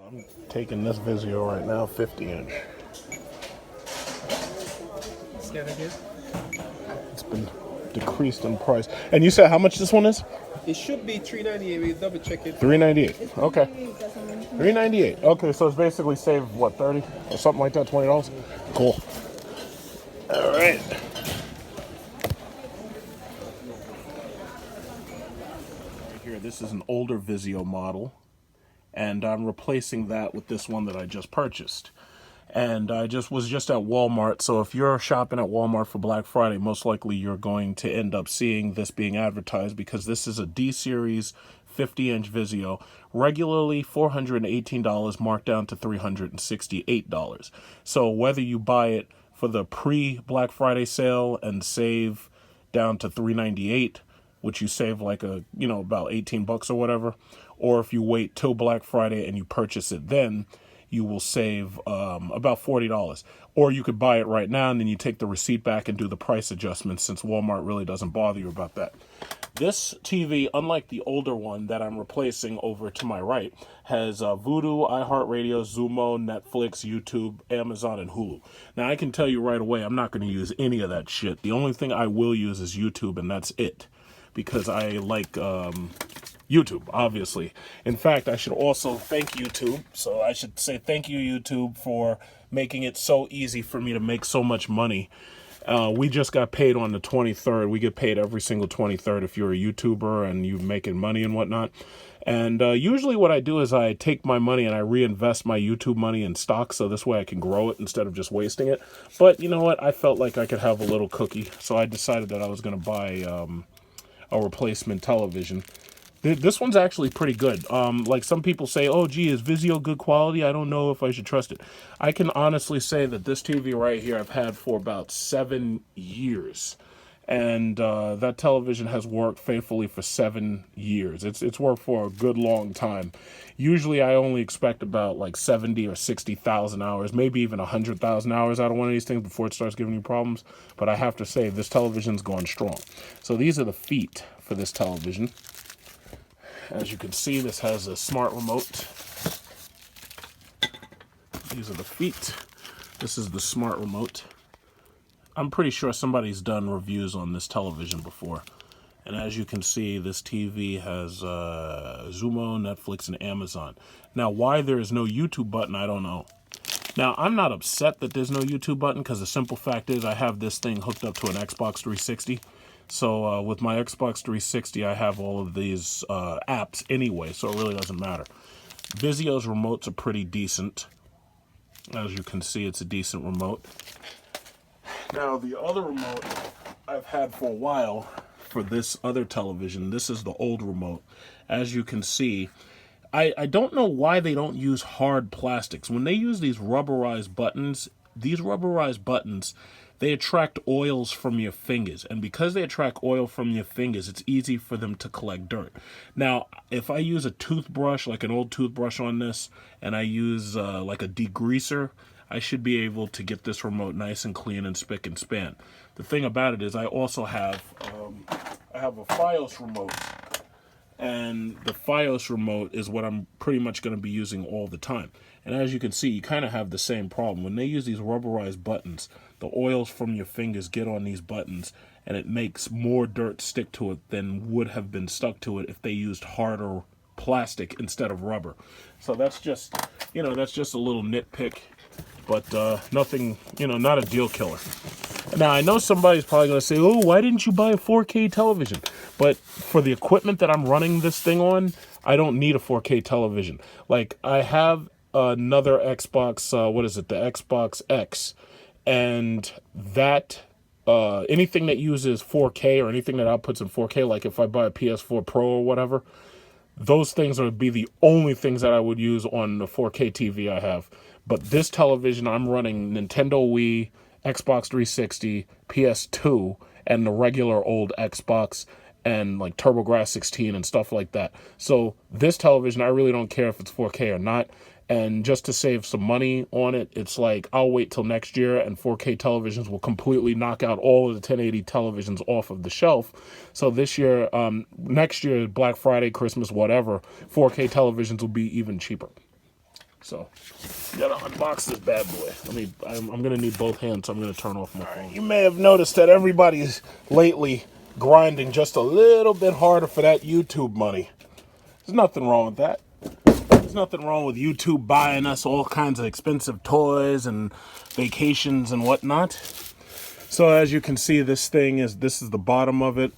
I'm taking this Vizio right now, 50-inch. Say that again? It's been decreased in price. And you said how much this one is? It should be $398. We'll double check it. $398. Okay. $398. Okay, so it's basically saved what, 30 or something like that, $20. Cool. All right. Here, this is an older Vizio model, and I'm replacing that with this one that I just purchased. And I was just at Walmart, so if you're shopping at Walmart for Black Friday, most likely you're going to end up seeing this being advertised, because this is a D-Series 50-inch Vizio, regularly $418, marked down to $368. So whether you buy it for the pre-Black Friday sale and save down to $398, which you save like about 18 bucks or whatever, or if you wait till Black Friday and you purchase it then, you will save about $40. Or you could buy it right now and then you take the receipt back and do the price adjustments, since Walmart really doesn't bother you about that. This TV, unlike the older one that I'm replacing over to my right, has Vudu, iHeartRadio, Zumo, Netflix, YouTube, Amazon, and Hulu. Now, I can tell you right away, I'm not going to use any of that shit. The only thing I will use is YouTube, and that's it, because I like YouTube, obviously. In fact, I should also thank YouTube. So I should say thank you, YouTube, for making it so easy for me to make so much money. We just got paid on the 23rd. We get paid every single 23rd if you're a YouTuber and you're making money and whatnot. And usually what I do is I take my money and I reinvest my YouTube money in stocks, so this way I can grow it instead of just wasting it. But you know what? I felt like I could have a little cookie, so I decided that I was going to buy a replacement television. This one's actually pretty good. Like some people say, oh, gee, is Vizio good quality? I don't know if I should trust it. I can honestly say that this TV right here I've had for about 7 years. And that television has worked faithfully for 7 years. It's worked for a good long time. Usually I only expect about like 70 or 60,000 hours, maybe even 100,000 hours out of one of these things before it starts giving you problems. But I have to say, this television's going strong. So these are the feet for this television. As you can see, this has a smart remote. These are the feet. This is the smart remote. I'm pretty sure somebody's done reviews on this television before. And as you can see, this TV has Zumo, Netflix, and Amazon. Now, why there is no YouTube button, I don't know. Now, I'm not upset that there's no YouTube button, because the simple fact is I have this thing hooked up to an Xbox 360. So with my Xbox 360, I have all of these apps anyway, so it really doesn't matter. Vizio's remotes are pretty decent. As you can see, it's a decent remote. Now, the other remote I've had for a while for this other television, this is the old remote. As you can see, I don't know why they don't use hard plastics. When they use these rubberized buttons, they attract oils from your fingers. And because they attract oil from your fingers, it's easy for them to collect dirt. Now, if I use a toothbrush, like an old toothbrush on this, and I use like a degreaser, I should be able to get this remote nice and clean and spick and span. The thing about it is I also have, a Fios remote. And the Fios remote is what I'm pretty much going to be using all the time. And as you can see, you kind of have the same problem. When they use these rubberized buttons, the oils from your fingers get on these buttons, and it makes more dirt stick to it than would have been stuck to it if they used harder plastic instead of rubber. So that's just, that's just a little nitpick, but nothing, not a deal killer. Now, I know somebody's probably going to say, oh, why didn't you buy a 4K television? But for the equipment that I'm running this thing on, I don't need a 4K television. Like, I have another Xbox, the Xbox X, and that, anything that uses 4K or anything that outputs in 4K, like if I buy a PS4 Pro or whatever, those things would be the only things that I would use on the 4K TV I have. But this television, I'm running Nintendo Wii, Xbox 360, PS2, and the regular old Xbox, and like TurboGrafx-16 and stuff like that. So this television, I really don't care if it's 4K or not. And just to save some money on it, it's like I'll wait till next year, and 4K televisions will completely knock out all of the 1080 televisions off of the shelf. So this year, next year, Black Friday, Christmas, whatever, 4K televisions will be even cheaper. So gotta unbox this bad boy. I'm gonna need both hands, so I'm gonna turn off my phone. You may have noticed that everybody's lately grinding just a little bit harder for that YouTube money. There's nothing wrong with that. There's nothing wrong with YouTube buying us all kinds of expensive toys and vacations and whatnot. So as you can see, this is the bottom of it.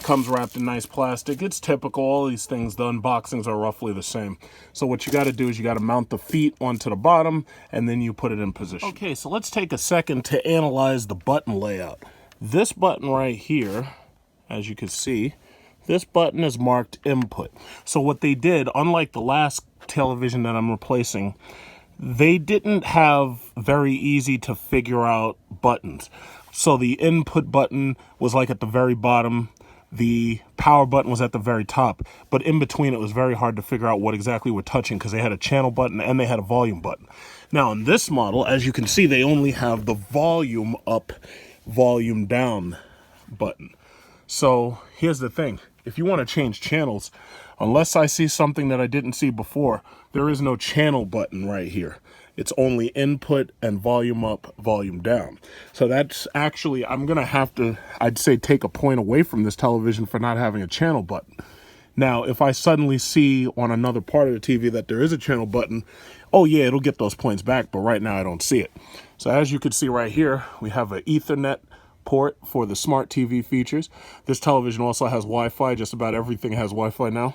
Comes wrapped in nice plastic. It's typical. All these things, the unboxings are roughly the same. So what you got to do is you got to mount the feet onto the bottom, and then you put it in position. Okay, so let's take a second to analyze the button layout. This button right here, as you can see, this button is marked input. So what they did, unlike the last television that I'm replacing, they didn't have very easy to figure out buttons. So the input button was like at the very bottom. The power button was at the very top, but in between it was very hard to figure out what exactly we're touching because they had a channel button and they had a volume button. Now in this model, as you can see, they only have the volume up, volume down button. So here's the thing. If you want to change channels, unless I see something that I didn't see before, there is no channel button right here. It's only input and volume up, volume down. So that's actually, I'm going to have to, I'd say, take a point away from this television for not having a channel button. Now, if I suddenly see on another part of the TV that there is a channel button, oh yeah, it'll get those points back, but right now I don't see it. So as you can see right here, we have an Ethernet port for the smart TV features. This television also has Wi-Fi. Just about everything has Wi-Fi now.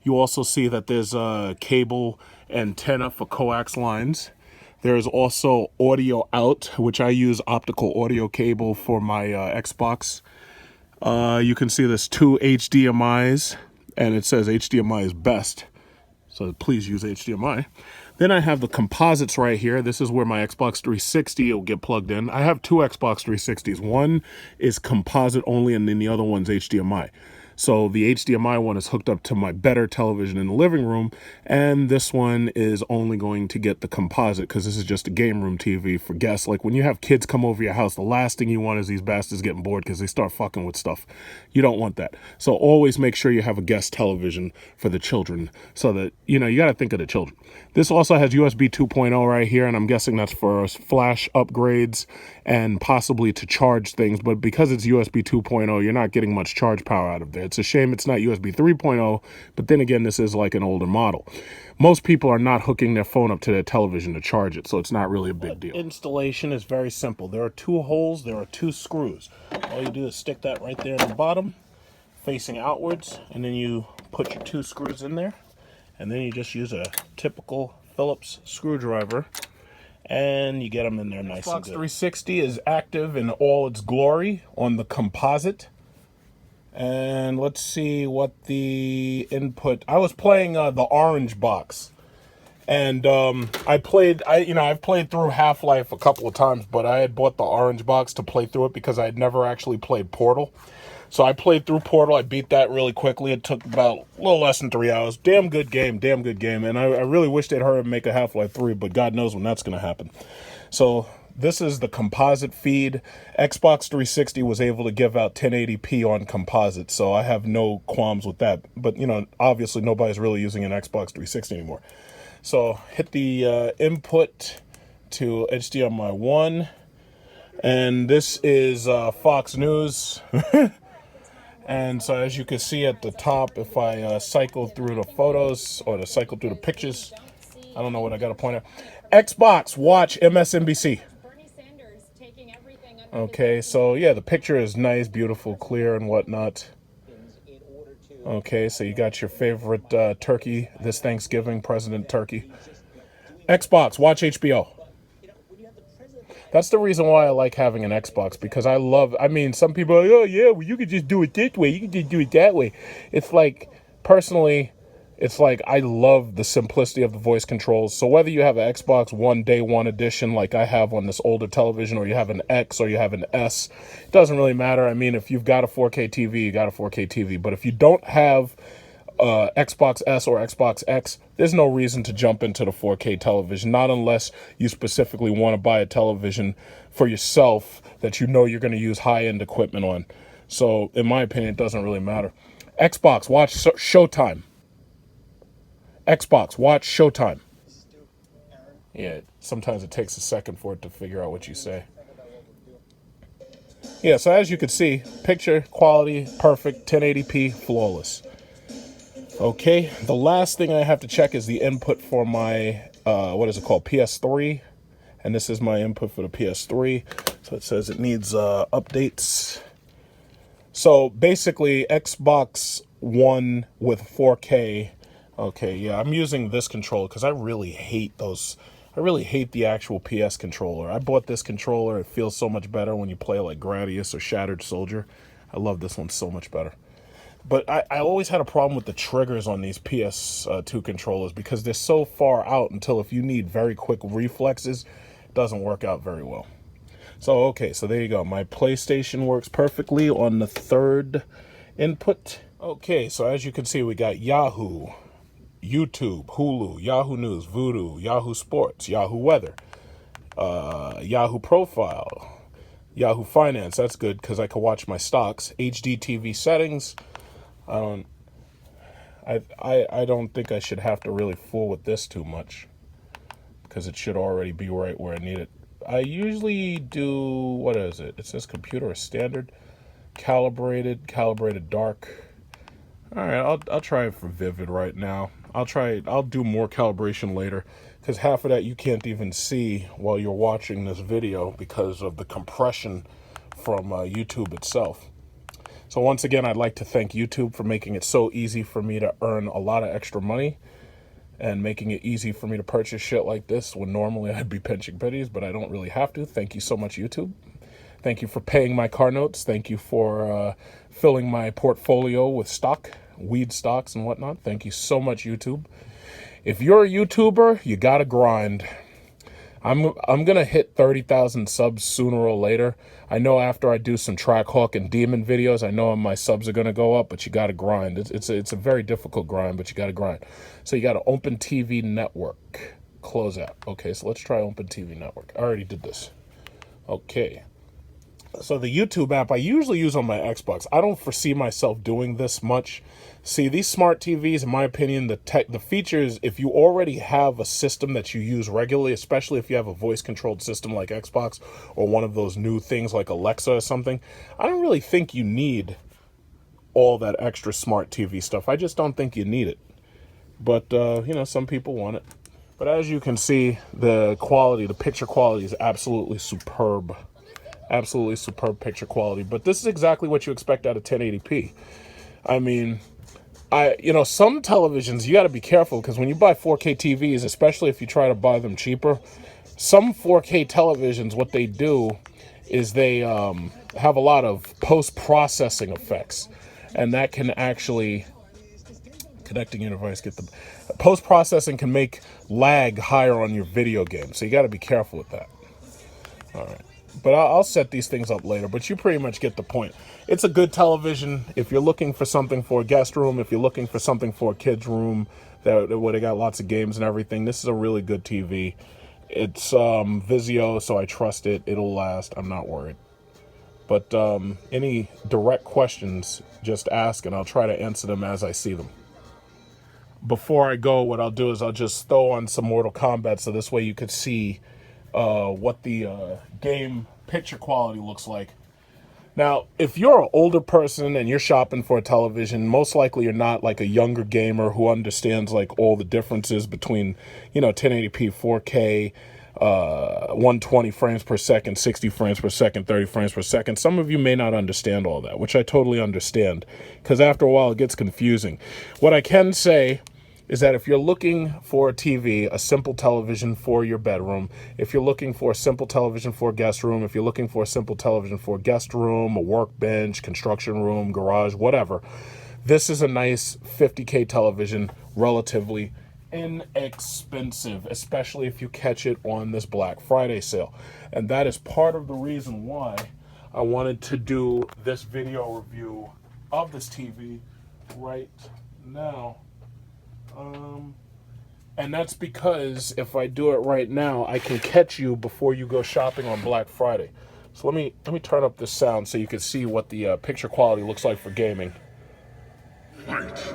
You also see that there's a cable antenna for coax lines. There's also audio out, which I use optical audio cable for my Xbox. You can see there's 2 HDMIs, and it says HDMI is best. So please use HDMI. Then I have the composites right here. This is where my Xbox 360 will get plugged in. I have 2 Xbox 360s. One is composite only, and then the other one's HDMI. So the HDMI one is hooked up to my better television in the living room, and this one is only going to get the composite because this is just a game room TV for guests. Like when you have kids come over your house, the last thing you want is these bastards getting bored because they start fucking with stuff. You don't want that. So always make sure you have a guest television for the children so that, you know, you got to think of the children. This also has USB 2.0 right here, and I'm guessing that's for flash upgrades and possibly to charge things. But because it's USB 2.0, you're not getting much charge power out of there. It's a shame it's not USB 3.0, but then again, this is like an older model. Most people are not hooking their phone up to their television to charge it, so it's not really a big deal. Installation is very simple. There are 2 holes, there are 2 screws. All you do is stick that right there in the bottom, facing outwards, and then you put your 2 screws in there, and then you just use a typical Phillips screwdriver, and you get them in there nice and good. Xbox 360 is active in all its glory on the composite. And let's see what the input. I was playing the orange box, and I've played through Half-Life a couple of times, but I had bought the orange box to play through it because I had never actually played Portal. So I played through Portal. I beat that really quickly. It took about a little less than 3 hours. Damn good game. And I really wish they'd hurry up and make a Half-Life 3, but God knows when that's going to happen. So this is the composite feed. Xbox 360 was able to give out 1080p on composite, so I have no qualms with that. But, you know, obviously nobody's really using an Xbox 360 anymore. So hit the input to HDMI 1. And this is Fox News. And so as you can see at the top, if I cycle through the photos or to cycle through the pictures, I don't know what I got to point out. Xbox, watch MSNBC. Okay, so yeah, the picture is nice, beautiful, clear, and whatnot. Okay, so you got your favorite turkey this Thanksgiving, President Turkey. Xbox, watch HBO. That's the reason why I like having an Xbox, because I mean, some people are like, oh yeah, well you could just do it this way, you could just do it that way. It's like, personally, it's like I love the simplicity of the voice controls. So whether you have an Xbox One Day One edition like I have on this older television, or you have an X or you have an S, it doesn't really matter. I mean, if you've got a 4K TV, you got a 4K TV. But if you don't have Xbox S or Xbox X, there's no reason to jump into the 4K television, not unless you specifically want to buy a television for yourself that you know you're going to use high-end equipment on. So in my opinion, it doesn't really matter. Xbox, watch Showtime. Xbox, watch Showtime. Yeah, sometimes it takes a second for it to figure out what you say. Yeah, so as you can see, picture quality, perfect, 1080p, flawless. Okay, the last thing I have to check is the input for my, what is it called, PS3. And this is my input for the PS3. So it says it needs updates. So basically, Xbox One with 4K. Okay, yeah, I'm using this controller because I really hate those. I really hate the actual PS controller. I bought this controller. It feels so much better when you play like Gradius or Shattered Soldier. I love this one so much better. But I always had a problem with the triggers on these PS2 controllers because they're so far out until if you need very quick reflexes, it doesn't work out very well. So, okay, so there you go. My PlayStation works perfectly on the third input. Okay, so as you can see, we got Yahoo, YouTube, Hulu, Yahoo News, Vudu, Yahoo Sports, Yahoo Weather, Yahoo Profile, Yahoo Finance. That's good because I can watch my stocks. HD TV settings. I don't think I should have to really fool with this too much because it should already be right where I need it. I usually do, what is it? It says computer or standard, calibrated dark. All right, I'll try it for vivid right now. I'll do more calibration later because half of that you can't even see while you're watching this video because of the compression from YouTube itself. So once again, I'd like to thank YouTube for making it so easy for me to earn a lot of extra money and making it easy for me to purchase shit like this when normally I'd be pinching pennies, but I don't really have to. Thank you so much, YouTube. Thank you for paying my car notes. Thank you for filling my portfolio with stock, weed stocks and whatnot. Thank you so much, YouTube. If you're a YouTuber, you gotta grind. I'm gonna hit 30,000 subs sooner or later. I know after I do some Trackhawk and Demon videos, I know my subs are gonna go up, but you gotta grind. It's a very difficult grind, but you gotta grind. So you gotta Open TV Network, close out. Okay, so let's try Open TV Network. I already did this. Okay. So the YouTube app I usually use on my Xbox. I don't foresee myself doing this much. See, these smart TVs, in my opinion, the features, if you already have a system that you use regularly, especially if you have a voice-controlled system like Xbox or one of those new things like Alexa or something, I don't really think you need all that extra smart TV stuff. I just don't think you need it. But, some people want it. But as you can see, the picture quality is absolutely superb. Absolutely superb picture quality. But this is exactly what you expect out of 1080p. I mean, some televisions, you got to be careful because when you buy 4K TVs, especially if you try to buy them cheaper, some 4K televisions, what they do is they have a lot of post-processing effects. And that can actually, connecting your device, post-processing can make lag higher on your video game. So you got to be careful with that. All right. But I'll set these things up later, but you pretty much get the point. It's a good television if you're looking for something for a guest room, if you're looking for something for a kid's room where they got lots of games and everything. This is a really good TV. It's Vizio, so I trust it. It'll last. I'm not worried. But any direct questions, just ask, and I'll try to answer them as I see them. Before I go, what I'll do is I'll just throw on some Mortal Kombat so this way you could see what the game picture quality looks like. Now, if you're an older person and you're shopping for a television, most likely you're not like a younger gamer who understands like all the differences between, 1080p, 4K, 120 frames per second, 60 frames per second, 30 frames per second. Some of you may not understand all that, which I totally understand because after a while it gets confusing. What I can say is that if you're looking for a TV, a simple television for your bedroom, if you're looking for a simple television for a guest room, if you're looking for a simple television for a guest room, a workbench, construction room, garage, whatever, this is a nice 50K television, relatively inexpensive, especially if you catch it on this Black Friday sale. And that is part of the reason why I wanted to do this video review of this TV right now. And that's because if I do it right now, I can catch you before you go shopping on Black Friday. So let me turn up this sound so you can see what the picture quality looks like for gaming. Fight.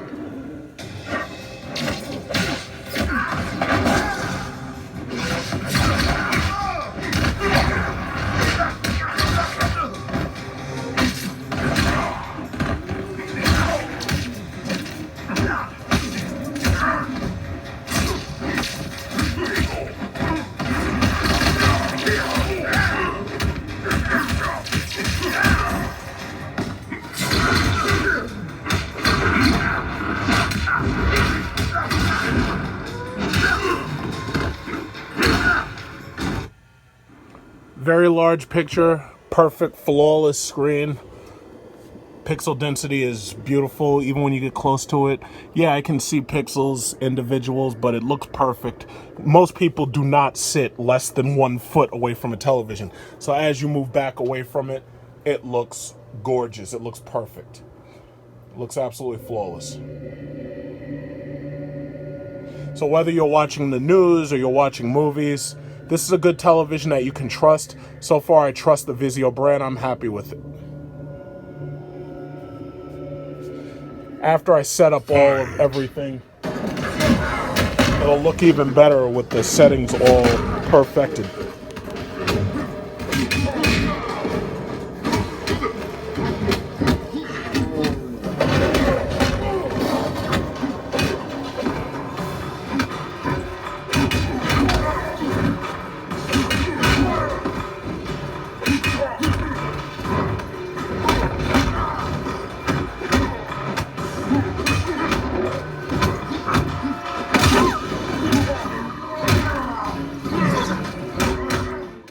Very large picture, perfect, flawless screen. Pixel density is beautiful, even when you get close to it. Yeah, I can see pixels, individuals, but it looks perfect. Most people do not sit less than 1 foot away from a television. So as you move back away from it, it looks gorgeous. It looks perfect. It looks absolutely flawless. So whether you're watching the news or you're watching movies, this is a good television that you can trust. So far, I trust the Vizio brand. I'm happy with it. After I set up all of everything, it'll look even better with the settings all perfected.